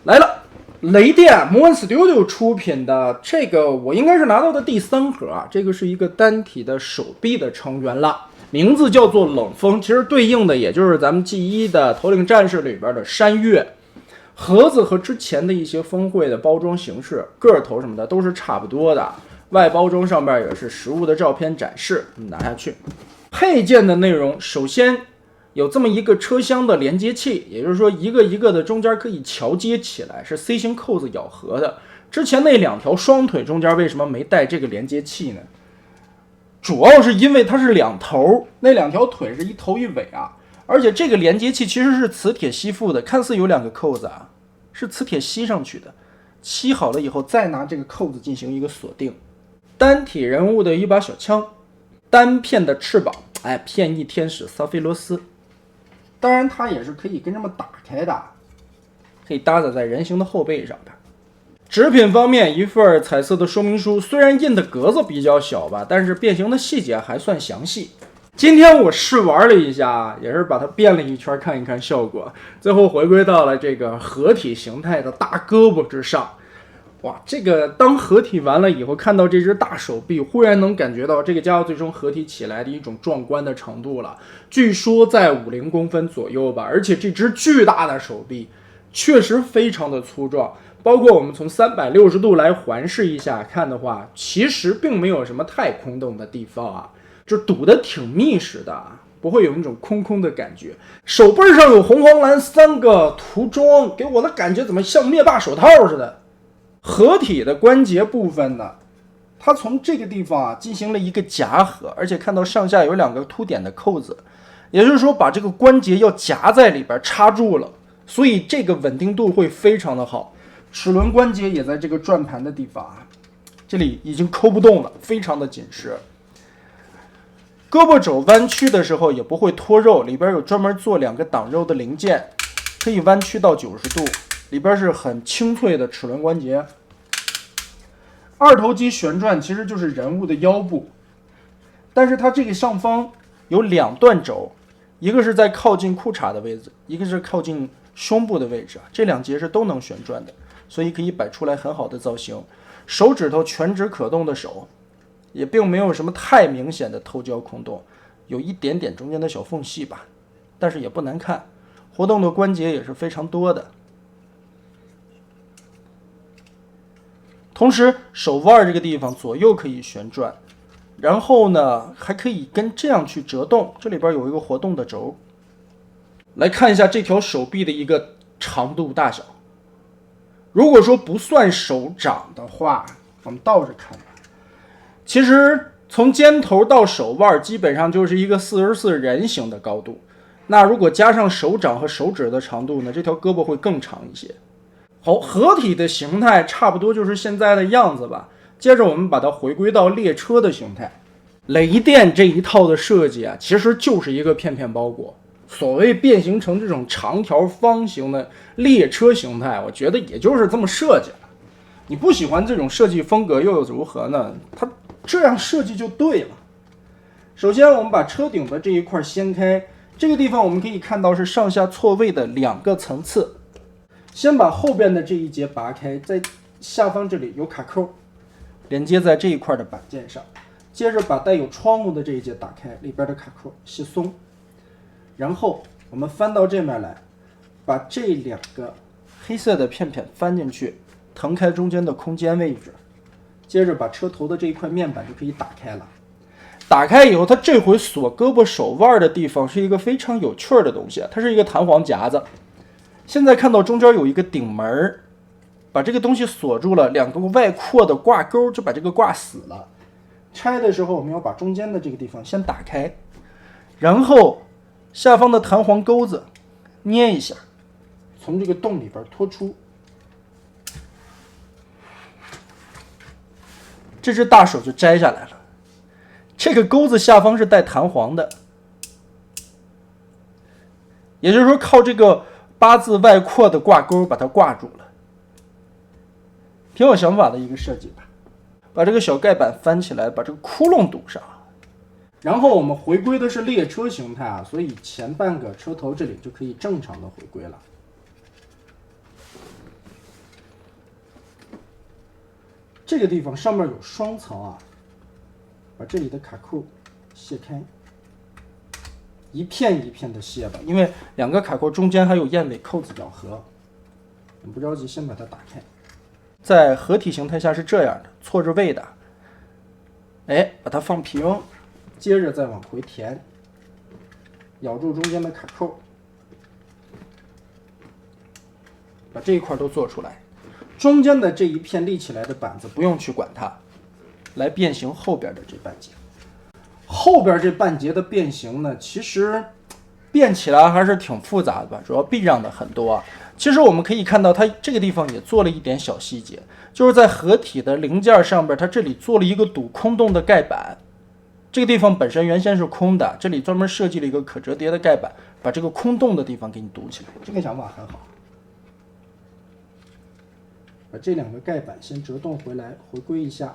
来了，雷电 Moon Studio 出品的这个，我应该是拿到的第3盒啊。这个是一个单体的手臂的成员了，名字叫做冷风，其实对应的也就是咱们 G1的头领战士里边的山岳。盒子和之前的一些峰会的包装形式、个头什么的都是差不多的。外包装上边也是实物的照片展示，拿下去。配件的内容，首先有这么一个车厢的连接器，也就是说一个一个的中间可以桥接起来，是 C 型扣子咬合的。之前那2条双腿中间为什么没带这个连接器呢？主要是因为它是2头，那2条腿是一头一尾啊。而且这个连接器其实是磁铁吸附的，看似有2个扣子啊，是磁铁吸上去的，吸好了以后再拿这个扣子进行一个锁定。单体人物的一把小枪，单片的翅膀，片翼天使萨菲罗斯。当然它也是可以跟这么打开的，可以搭载在人形的后背上的。纸品方面，一份彩色的说明书，虽然印的格子比较小吧，但是变形的细节还算详细。今天我试玩了一下，也是把它变了一圈看一看效果，最后回归到了这个合体形态的大胳膊之上。哇，这个当合体完了以后，看到这只大手臂，忽然能感觉到这个家伙最终合体起来的一种壮观的程度了。据说在50公分左右吧，而且这只巨大的手臂确实非常的粗壮。包括我们从360度来环视一下看的话，其实并没有什么太空洞的地方啊。就堵得挺密实的，不会有那种空空的感觉。手背上有红黄蓝3个涂装，给我的感觉怎么像灭霸手套似的。合体的关节部分呢，它从这个地方啊进行了一个夹合，而且看到上下有2个凸点的扣子，也就是说把这个关节要夹在里边插住了，所以这个稳定度会非常的好。齿轮关节也在这个转盘的地方啊，这里已经抠不动了，非常的紧实。胳膊肘弯曲的时候也不会脱肉，里边有专门做2个挡肉的零件，可以弯曲到90度，里边是很清脆的齿轮关节。2头肌旋转其实就是人物的腰部，但是它这个上方有2段轴，一个是在靠近裤衩的位置，一个是靠近胸部的位置，这2节是都能旋转的，所以可以摆出来很好的造型。手指头全指可动的手，也并没有什么太明显的头胶空洞，有一点点中间的小缝隙吧，但是也不难看。活动的关节也是非常多的。同时手腕这个地方左右可以旋转，然后呢还可以跟这样去折动，这里边有一个活动的轴。来看一下这条手臂的一个长度大小，如果说不算手掌的话，我们倒着看吧，其实从肩头到手腕基本上就是一个44人形的高度，那如果加上手掌和手指的长度呢，这条胳膊会更长一些。好，合体的形态差不多就是现在的样子吧。接着我们把它回归到列车的形态。雷电这一套的设计啊，其实就是一个片片包裹。所谓变形成这种长条方形的列车形态，我觉得也就是这么设计了。你不喜欢这种设计风格又有如何呢？它这样设计就对了。首先我们把车顶的这一块掀开，这个地方我们可以看到是上下错位的2个层次。先把后边的这一节拔开，在下方这里有卡扣，连接在这一块的板件上。接着把带有窗户的这一节打开，里边的卡扣卸松。然后我们翻到这面来，把这2个黑色的片片翻进去，腾开中间的空间位置。接着把车头的这一块面板就可以打开了。打开以后，它这回锁胳膊手腕的地方是一个非常有趣的东西，它是一个弹簧夹子。现在看到中间有一个顶门，把这个东西锁住了，2个外扩的挂钩就把这个挂死了。拆的时候我们要把中间的这个地方先打开，然后下方的弹簧钩子捏一下，从这个洞里边拖出。这只大手就摘下来了。这个钩子下方是带弹簧的，也就是说靠这个8字外扩的挂钩把它挂住了，挺有想法的一个设计吧。把这个小盖板翻起来，把这个窟窿堵上。然后我们回归的是列车形态啊，所以前半个车头这里就可以正常的回归了。这个地方上面有双层啊，把这里的卡扣卸开，一片一片的卸吧，因为两个卡扣中间还有燕尾扣子咬合。你不着急，先把它打开。在合体形态下是这样的，错着位的，哎，把它放平，接着再往回填，咬住中间的卡扣，把这一块都做出来。中间的这一片立起来的板子不用去管它，来变形后边的这半截。后边这半截的变形呢，其实变起来还是挺复杂的吧，主要避让的很多啊。其实我们可以看到，它这个地方也做了一点小细节，就是在合体的零件上边，它这里做了一个堵空洞的盖板。这个地方本身原先是空的，这里专门设计了一个可折叠的盖板，把这个空洞的地方给你堵起来。这个想法很好。把这两个盖板先折动回来，回归一下，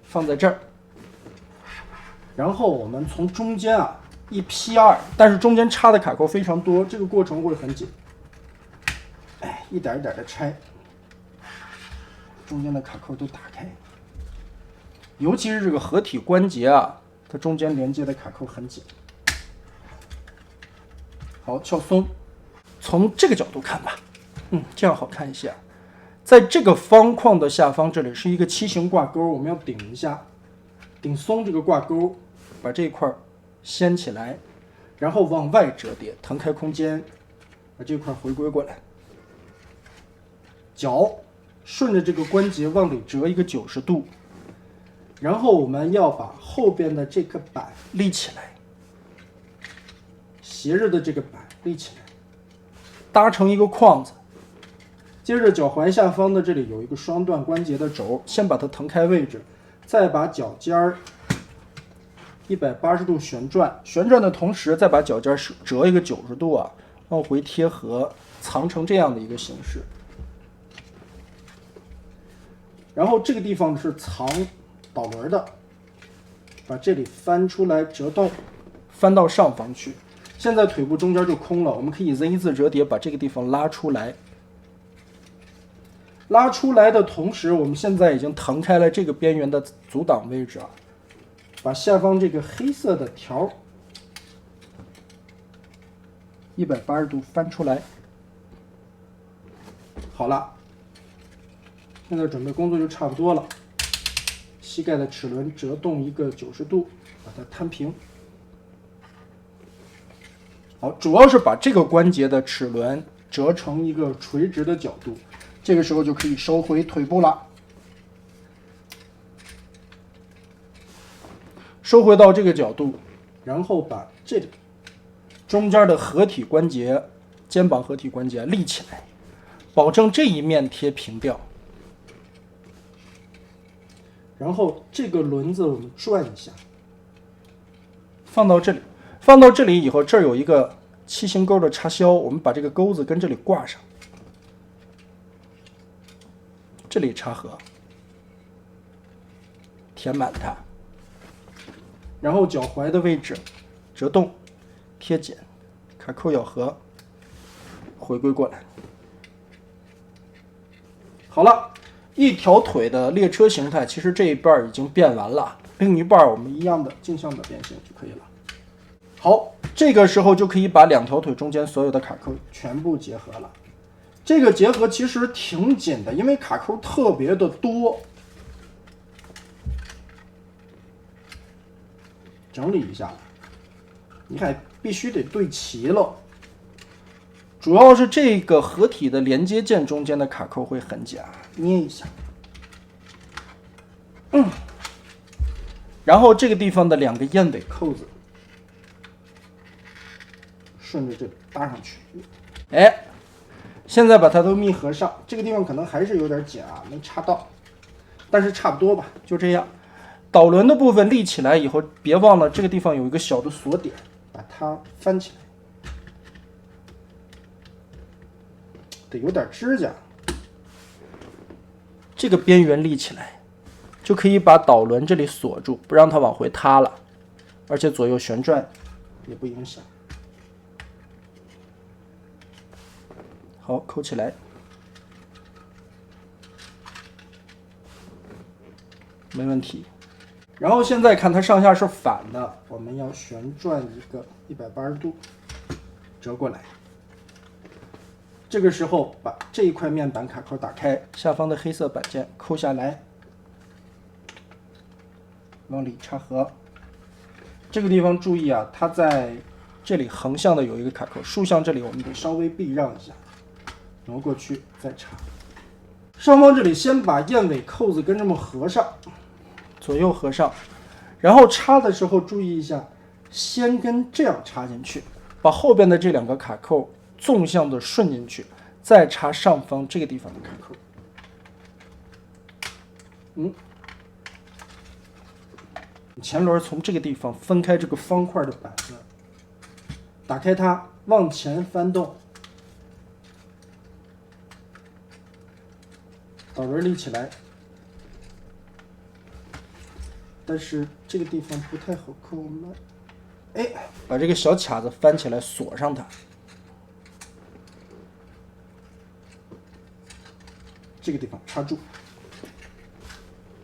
放在这儿。然后我们从中间啊一劈二，但是中间插的卡扣非常多，这个过程会很紧。哎，一点一点的拆，中间的卡扣都打开。尤其是这个合体关节啊，它中间连接的卡扣很紧。好，撬松。从这个角度看吧。这样好看一些。在这个方框的下方，这里是一个梯形挂钩，我们要顶一下，顶松这个挂钩，把这一块掀起来，然后往外折叠，腾开空间，把这块回归过来。脚顺着这个关节往里折一个90度，然后我们要把后边的这个板立起来，斜着的这个板立起来，搭成一个框子。接着脚踝下方的这里有一个双段关节的轴，先把它腾开位置，再把脚尖儿180度旋转，旋转的同时再把脚尖折一个90度啊，往回贴合，藏成这样的一个形式。然后这个地方是藏导轮的，把这里翻出来折动，翻到上方去。现在腿部中间就空了，我们可以 Z 字折叠把这个地方拉出来。拉出来的同时，我们现在已经腾开了这个边缘的阻挡位置啊，把下方这个黑色的条180度翻出来。好了，现在准备工作就差不多了。膝盖的齿轮折动一个90度，把它摊平。好，主要是把这个关节的齿轮折成一个垂直的角度。这个时候就可以收回腿部了，收回到这个角度，然后把这里中间的合体关节、肩膀合体关节立起来，保证这一面贴平掉。然后这个轮子我们转一下，放到这里，放到这里以后，这儿有一个七星钩的插销，我们把这个钩子跟这里挂上。这里插合，填满它，然后脚踝的位置折动、贴紧，卡扣咬合，回归过来。好了，一条腿的列车形态，其实这一半已经变完了，另一半我们一样的镜像的变形就可以了。好，这个时候就可以把两条腿中间所有的卡扣全部结合了。这个结合其实挺紧的，因为卡扣特别的多。整理一下，你还必须得对齐了。主要是这个合体的连接件中间的卡扣会很紧，捏一下。然后这个地方的两个燕尾扣子，顺着这里搭上去。哎。现在把它都密合上，这个地方可能还是有点紧啊，没插到，但是差不多吧，就这样。导轮的部分立起来以后，别忘了这个地方有一个小的锁点，把它翻起来，得有点指甲。这个边缘立起来，就可以把导轮这里锁住，不让它往回塌了，而且左右旋转也不影响。好，扣起来。没问题。然后现在看它上下是反的，我们要旋转一个180度，折过来。这个时候把这一块面板卡扣打开，下方的黑色板件扣下来，往里插合。这个地方注意啊，它在这里横向的有一个卡扣，竖向这里我们得稍微避让一下，挪过去再插。上方这里先把燕尾扣子跟这么合上，左右合上，然后插的时候注意一下，先跟这样插进去，把后边的这2个卡扣纵向的顺进去，再插上方这个地方的卡扣。前轮从这个地方分开这个方块的板子，打开它，往前翻动，导轮立起来。但是这个地方不太好扣，我们把这个小卡子翻起来锁上它。这个地方插住，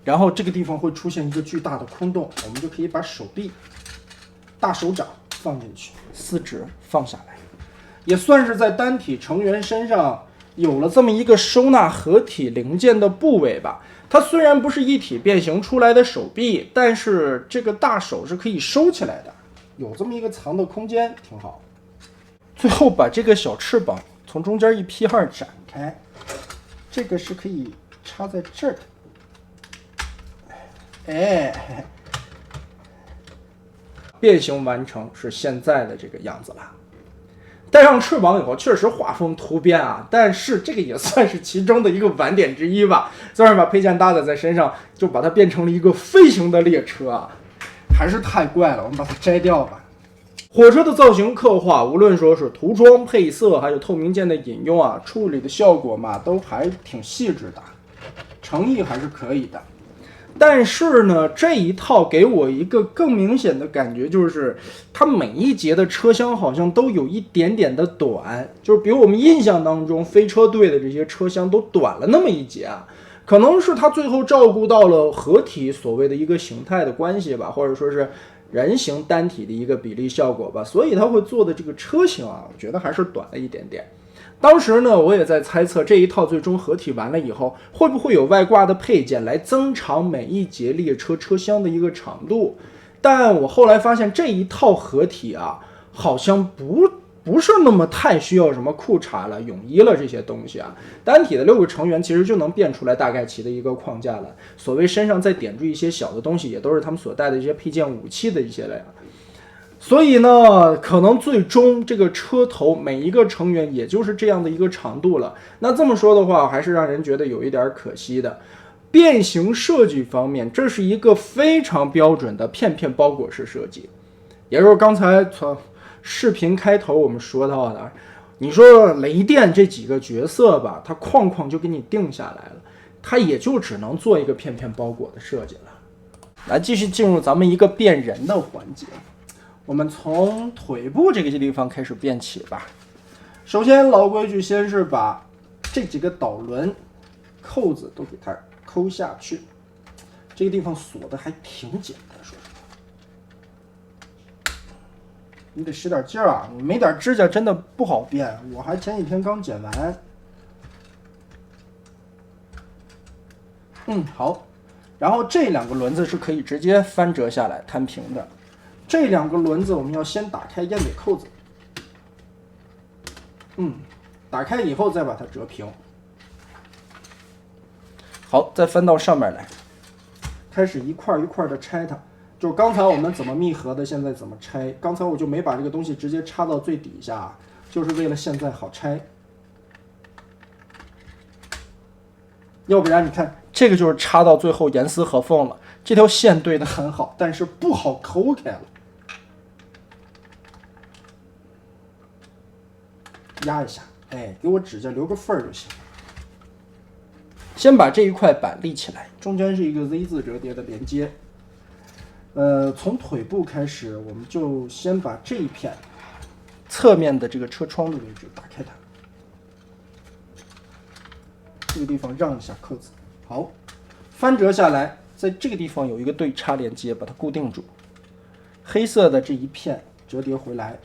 然后这个地方会出现一个巨大的空洞，我们就可以把手臂、大手掌放进去，四指放下来，也算是在单体成员身上有了这么一个收纳合体零件的部位吧。它虽然不是一体变形出来的手臂，但是这个大手是可以收起来的，有这么一个藏的空间，挺好。最后把这个小翅膀从中间一劈2展开，这个是可以插在这儿的。变形完成是现在的这个样子了。带上翅膀以后，确实画风突变啊，但是这个也算是其中的一个晚点之一吧。虽然把配件搭载在身上，就把它变成了一个飞行的列车啊，还是太怪了，我们把它摘掉吧。火车的造型刻画，无论说是涂装、配色，还有透明件的引用啊，处理的效果嘛，都还挺细致的，诚意还是可以的。但是呢，这一套给我一个更明显的感觉，就是它每一节的车厢好像都有一点点的短，就是比我们印象当中飞车队的这些车厢都短了那么一节啊。可能是它最后照顾到了合体所谓的一个形态的关系吧，或者说是人形单体的一个比例效果吧，所以它会做的这个车型啊，我觉得还是短了一点点。当时呢，我也在猜测这一套最终合体完了以后，会不会有外挂的配件来增长每一节列车车厢的一个长度。但我后来发现这一套合体啊，好像不是那么太需要什么裤衩了、泳衣了这些东西啊。单体的6个成员其实就能变出来大概其的一个框架了。所谓身上再点缀一些小的东西，也都是他们所带的一些配件武器的一些类。所以呢，可能最终这个车头每一个成员也就是这样的一个长度了。那这么说的话，还是让人觉得有一点可惜的。变形设计方面，这是一个非常标准的片片包裹式设计，也就是刚才从视频开头我们说到的，你说雷电这几个角色吧，它框就给你定下来了，它也就只能做一个片片包裹的设计了。来，继续进入咱们一个变人的环节。我们从腿部这个地方开始变起吧。首先老规矩，先是把这几个导轮扣子都给它抠下去，这个地方锁的还挺紧的，说实话，你得使点劲儿啊，你没点指甲真的不好变。我还前几天刚剪完。好，然后这2个轮子是可以直接翻折下来摊平的。这2个轮子我们要先打开燕尾扣子，打开以后再把它折平。好，再翻到上面来，开始一块一块的拆它。就是刚才我们怎么密合的，现在怎么拆。刚才我就没把这个东西直接插到最底下，就是为了现在好拆。要不然你看，这个就是插到最后严丝合缝了，这条线对得很好，但是不好抠开了。压一下，给我指甲留个缝就行。先把这一块板立起来，中间是一个 Z 字折叠的连接。从腿部开始，我们就先把这一片侧面的这个车窗的位置打开它，这个地方让一下扣子。好，翻折下来，在这个地方有一个对插连接，把它固定住。黑色的这一片折叠回来，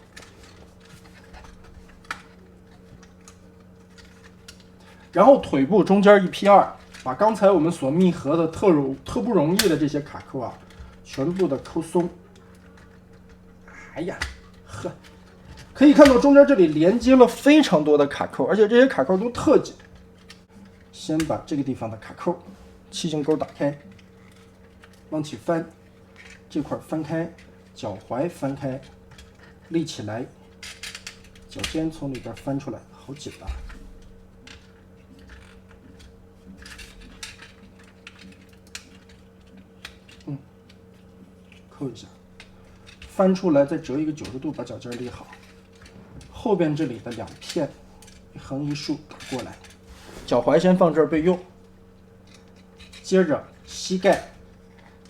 然后腿部中间一劈二，把刚才我们所密合的特不容易的这些卡扣啊，全部的抠松。哎呀，呵，可以看到中间这里连接了非常多的卡扣，而且这些卡扣都特紧。先把这个地方的卡扣气颈钩打开，往起翻，这块翻开，脚踝翻开，立起来，脚尖从里边翻出来，好紧啊！扣一下，翻出来，再折一个90度，把脚尖立好。后边这里的两片一横一竖打过来，脚踝先放这儿备用。接着膝盖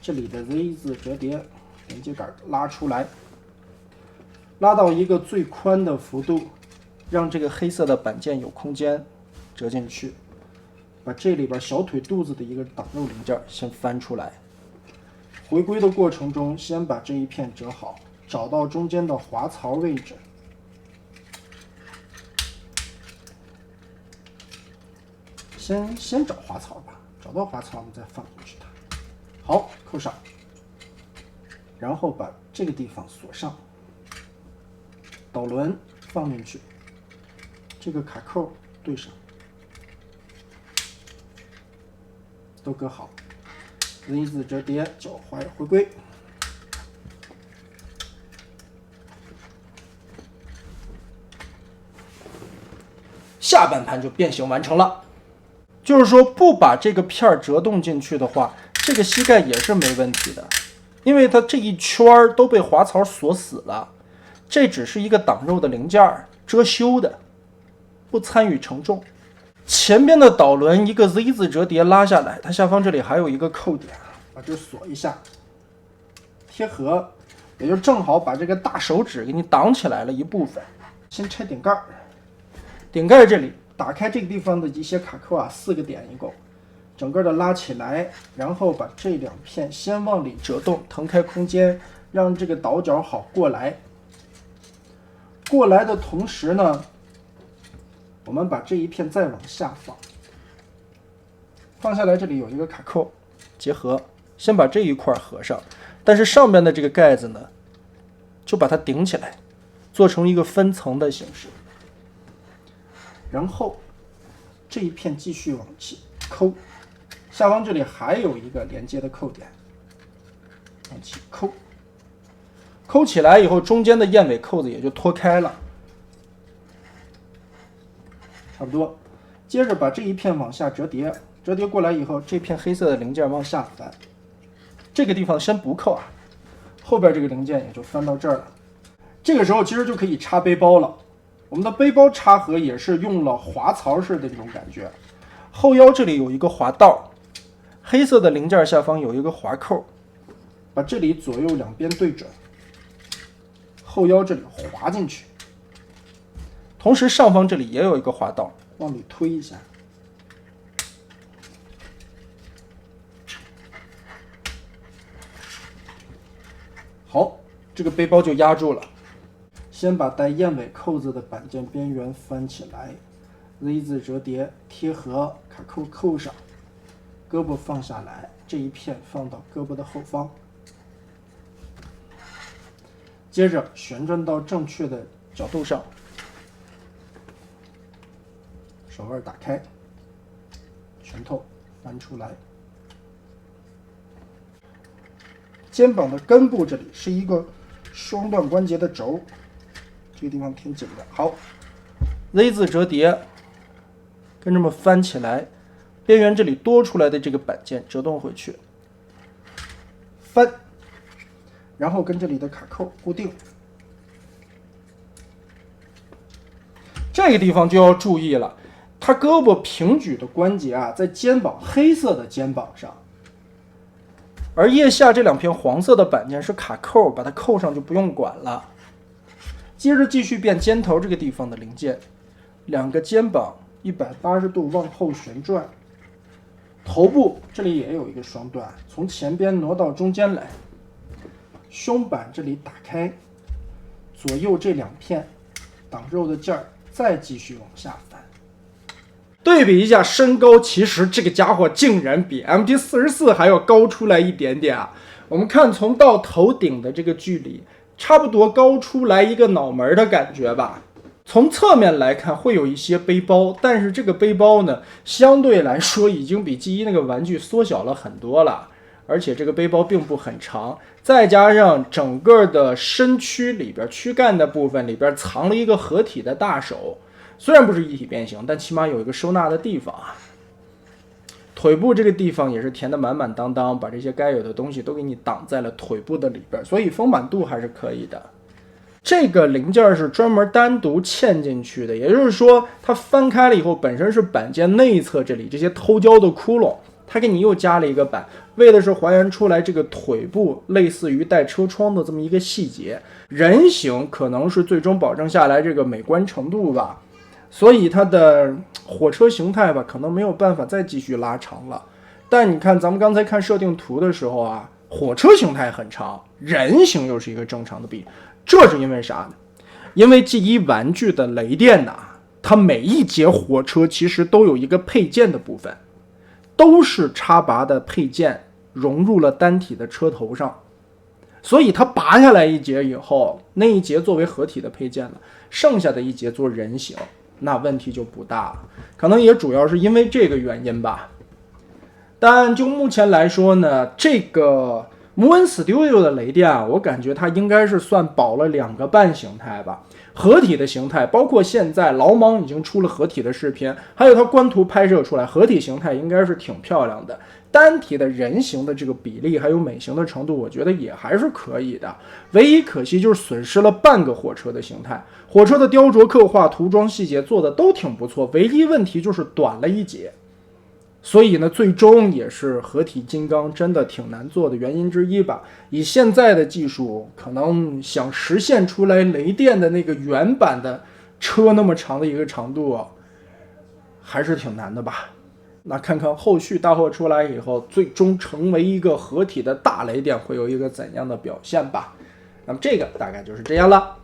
这里的 Z 字折叠连接杆拉出来，拉到一个最宽的幅度，让这个黑色的板件有空间折进去。把这里边小腿肚子的一个挡肉零件先翻出来。回归的过程中，先把这一片折好，找到中间的滑槽位置，先找滑槽吧，找到滑槽我们再放进去它。好，扣上，然后把这个地方锁上，导轮放进去，这个卡扣对上，都搁好。Z 字折叠，脚踝回归。下半盘就变形完成了。就是说，不把这个片儿折动进去的话，这个膝盖也是没问题的，因为它这一圈都被滑槽锁死了。这只是一个挡肉的零件，遮羞的，不参与承重。前边的导轮一个 Z 字折叠拉下来，它下方这里还有一个扣点，把这锁一下，贴合，也就正好把这个大手指给你挡起来了一部分。先拆顶盖，顶盖这里打开这个地方的一些卡扣啊，4个点一共，整个的拉起来，然后把这两片先往里折动，腾开空间，让这个倒角好过来。过来的同时呢，我们把这一片再往下放，放下来这里有一个卡扣，结合，先把这一块合上，但是上边的这个盖子呢，就把它顶起来，做成一个分层的形式。然后这一片继续往起抠，下方这里还有一个连接的扣点，往起抠，抠起来以后，中间的燕尾扣子也就脱开了。差不多，接着把这一片往下折叠，折叠过来以后，这片黑色的零件往下翻，这个地方先不扣啊，后边这个零件也就翻到这儿了。这个时候其实就可以插背包了。我们的背包插合也是用了滑槽式的这种感觉，后腰这里有一个滑道，黑色的零件下方有一个滑扣，把这里左右两边对准，后腰这里滑进去。同时上方这里也有一个滑道，往里推一下。好，这个背包就压住了。先把带燕尾扣子的板件边缘翻起来 ，Z 字折叠贴合，卡扣扣上，胳膊放下来，这一片放到胳膊的后方。接着旋转到正确的角度上。手腕打开，拳头翻出来，肩膀的根部这里是一个双段关节的轴，这个地方挺紧的。好 ，Z 字折叠，跟这么翻起来，边缘这里多出来的这个板件折动回去，翻，然后跟这里的卡扣固定。这个地方就要注意了。它胳膊平举的关节啊，在肩膀黑色的肩膀上，而腋下这两片黄色的板件是卡扣，把它扣上就不用管了。接着继续变肩头这个地方的零件，两个肩膀180度往后旋转，头部这里也有一个双段，从前边挪到中间来，胸板这里打开，左右这两片挡肉的劲儿，再继续往下翻。对比一下身高，其实这个家伙竟然比 MT-44还要高出来一点点啊！我们看从到头顶的这个距离，差不多高出来一个脑门的感觉吧。从侧面来看会有一些背包，但是这个背包呢，相对来说已经比 G1 那个玩具缩小了很多了，而且这个背包并不很长，再加上整个的身躯里边躯干的部分里边藏了一个合体的大手，虽然不是一体变形，但起码有一个收纳的地方啊。腿部这个地方也是填得满满当当，把这些该有的东西都给你挡在了腿部的里边，所以丰满度还是可以的。这个零件是专门单独嵌进去的，也就是说它翻开了以后，本身是板件内侧这里这些偷胶的窟窿，它给你又加了一个板，为的是还原出来这个腿部类似于带车窗的这么一个细节。人形可能是最终保证下来这个美观程度吧，所以它的火车形态吧，可能没有办法再继续拉长了。但你看咱们刚才看设定图的时候啊，火车形态很长，人形又是一个正常的比例。这是因为啥呢？因为 G1 玩具的雷电呐，它每一节火车其实都有一个配件的部分，都是插拔的配件融入了单体的车头上，所以它拔下来一节以后，那一节作为合体的配件了，剩下的一节做人形，那问题就不大了。可能也主要是因为这个原因吧。但就目前来说呢，这个Moon Studio 的雷电啊，我感觉它应该是算保了2个半形态吧。合体的形态，包括现在劳芒已经出了合体的视频，还有它官图拍摄出来，合体形态应该是挺漂亮的。单体的人形的这个比例还有美型的程度，我觉得也还是可以的。唯一可惜就是损失了半个火车的形态，火车的雕琢刻画、涂装细节做的都挺不错，唯一问题就是短了一截。所以呢，最终也是合体金刚真的挺难做的原因之一吧。以现在的技术，可能想实现出来雷电的那个原版的车那么长的一个长度啊，还是挺难的吧。那看看后续大货出来以后，最终成为一个合体的大雷电会有一个怎样的表现吧。那么这个大概就是这样了。